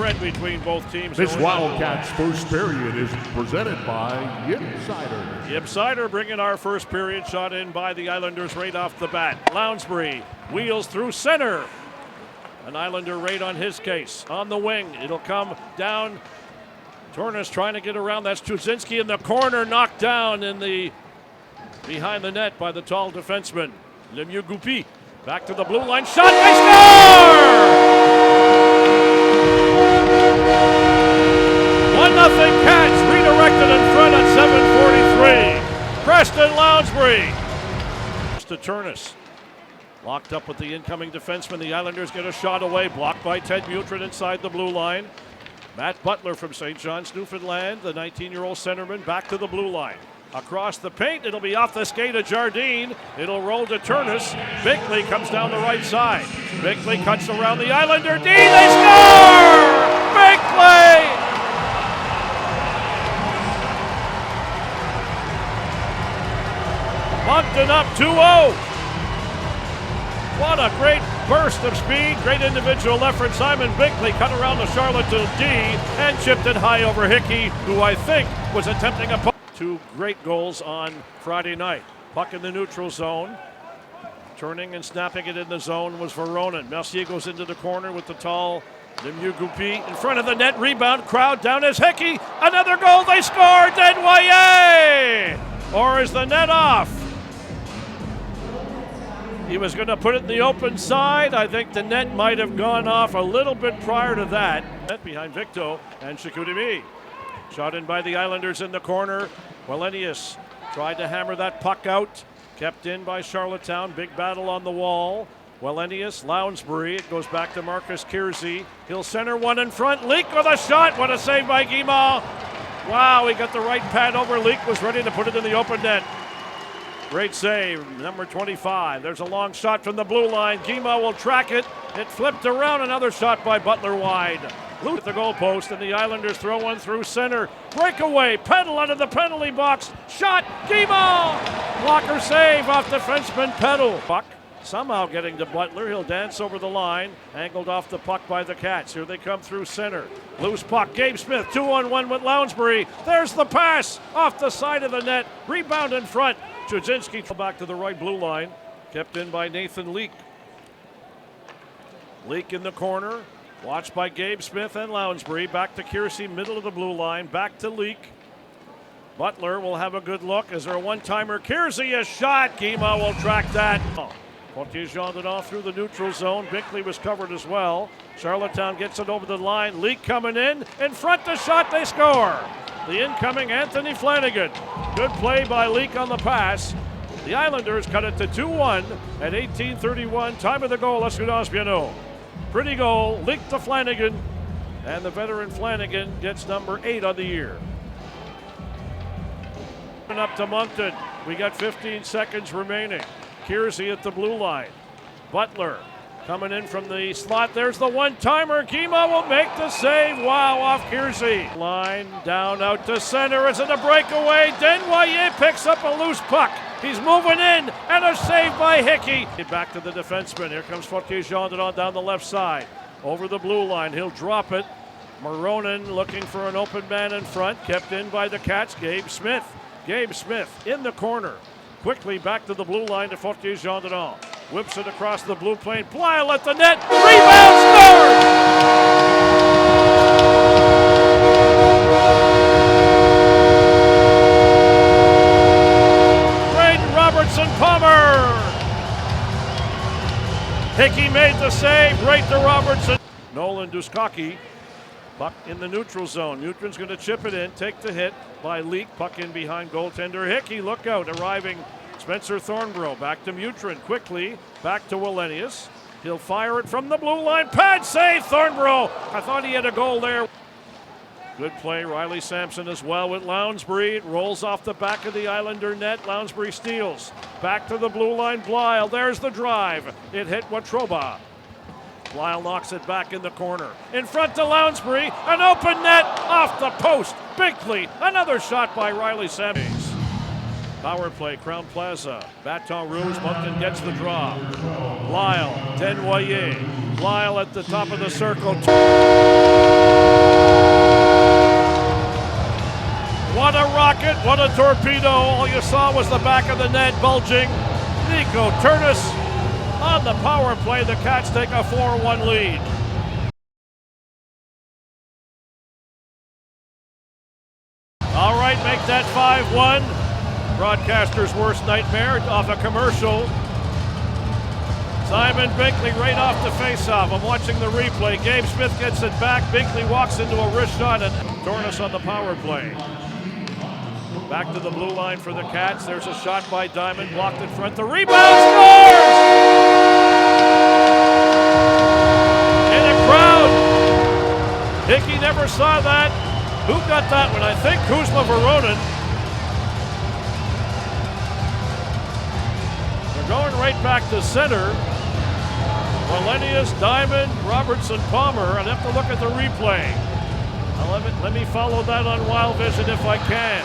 spread between both teams. This Wildcats first period is presented by Yip Cider. Yip Cider bringing our first period, shot in by the Islanders right off the bat. Lounsbury wheels through center. An Islander right on his case. On the wing, it'll come down. Tornes trying to get around. That's Chuzinski in the corner, knocked down in the behind the net by the tall defenseman. Lemieux Goupy back to the blue line. Shot, they score! 1-0 Cats, redirected in front at 7:43. Preston Lounsbury. To Tornes. Locked up with the incoming defenseman. The Islanders get a shot away, blocked by Ted Mutrin inside the blue line. Matt Butler from St. John's, Newfoundland, the 19-year-old centerman, back to the blue line. Across the paint, it'll be off the skate of Jardine. It'll roll to Tornes. Bickley comes down the right side. Bickley cuts around the Islander D. They score! Bickley! Moncton up 2-0. What a great burst of speed, great individual effort. Simon Bickley cut around the Charlottetown D and chipped it high over Hickey, who I think was attempting a puck. Two great goals on Friday night. Puck in the neutral zone. Turning and snapping it in the zone was Veronin. Mercier goes into the corner with the tall Lemieux Goupy in front of the net. Rebound, crowd down as Hickey. Another goal, they score! Denvoyer! Or is the net off? He was going to put it in the open side. I think the net might have gone off a little bit prior to that. Net behind Victo and Chicoutimi. Shot in by the Islanders in the corner. Wellenius tried to hammer that puck out. Kept in by Charlottetown. Big battle on the wall. Wellenius, Lounsbury. It goes back to Marcus Kiersey. He'll center one in front. Leak with a shot. What a save by Guimard. Wow, he got the right pad over. Leak was ready to put it in the open net. Great save, number 25. There's a long shot from the blue line. Guimard will track it. It flipped around. Another shot by Butler wide. Loot at the goalpost, and the Islanders throw one through center. Breakaway, Peddle under the penalty box. Shot, Guimard! Blocker save off defenseman Peddle. Puck somehow getting to Butler. He'll dance over the line. Angled off the puck by the Cats. Here they come through center. Loose puck, Gabe Smith, 2-on-1 with Lounsbury. There's the pass off the side of the net. Rebound in front. Chuzinski back to the right blue line. Kept in by Nathan Leak. Leak in the corner. Watched by Gabe Smith and Lounsbury. Back to Kiersey, middle of the blue line. Back to Leak. Butler will have a good look. Is there a one-timer? Kiersey, a shot. Guimard will track that. Fortier-Gendron through the neutral zone. Bickley was covered as well. Charlottetown gets it over the line. Leak coming in. In front, the shot, they score. The incoming Anthony Flanagan. Good play by Leak on the pass. The Islanders cut it to 2-1 at 18:31. Time of the goal, Escudon Piano. Pretty goal, Leak to Flanagan. And the veteran Flanagan gets number 8 on the year. Up to Moncton. We got 15 seconds remaining. Kiersey at the blue line. Butler coming in from the slot. There's the one-timer. Guimard will make the save. Wow, off Kiersey. Line down out to center. Is it a breakaway? Denvoyer picks up a loose puck. He's moving in, and a save by Hickey. Back to the defenseman. Here comes Fortier-Gendron down the left side. Over the blue line. He'll drop it. Maronin looking for an open man in front. Kept in by the Cats. Gabe Smith. Gabe Smith in the corner. Quickly back to the blue line to Fortier-Gendron. Whips it across the blue plane. Blyle at the net. Rebound, scores! Braden Robertson-Palmer. Hickey made the save. Right to Robertson. Nolan Duskaki. Puck in the neutral zone. Mutrin's going to chip it in. Take the hit by Leak. Puck in behind goaltender Hickey. Look out. Arriving Spencer Thornborough. Back to Mutrin. Quickly. Back to Wellenius. He'll fire it from the blue line. Pad save. Thornborough. I thought he had a goal there. Good play. Riley Sampson as well with Lounsbury. It rolls off the back of the Islander net. Lounsbury steals. Back to the blue line. Blyle. There's the drive. It hit Watroba. Blyle knocks it back in the corner. In front to Lounsbury. An open net off the post. Bickley. Another shot by Riley Sampson. Power play, Crown Plaza. Baton Rouge, Moncton gets the draw. Lyle, Denvoyer. Lyle at the top of the circle. What a rocket, what a torpedo. All you saw was the back of the net bulging. Nico Turnus on the power play. The Cats take a 4-1 lead. All right, make that 5-1. Broadcaster's worst nightmare off a commercial. Simon Binkley right off the face-off. I'm watching the replay. Gabe Smith gets it back. Binkley walks into a wrist shot and Turnus on the power play. Back to the blue line for the Cats. There's a shot by Diamond, blocked in front. The rebound scores! In a crowd. Hickey never saw that. Who got that one? I think Kuzma Voronin. They're going right back to center. Wallenius, Diamond, Robertson, Palmer. I'd have to look at the replay. Let me follow that on Wild Vision if I can.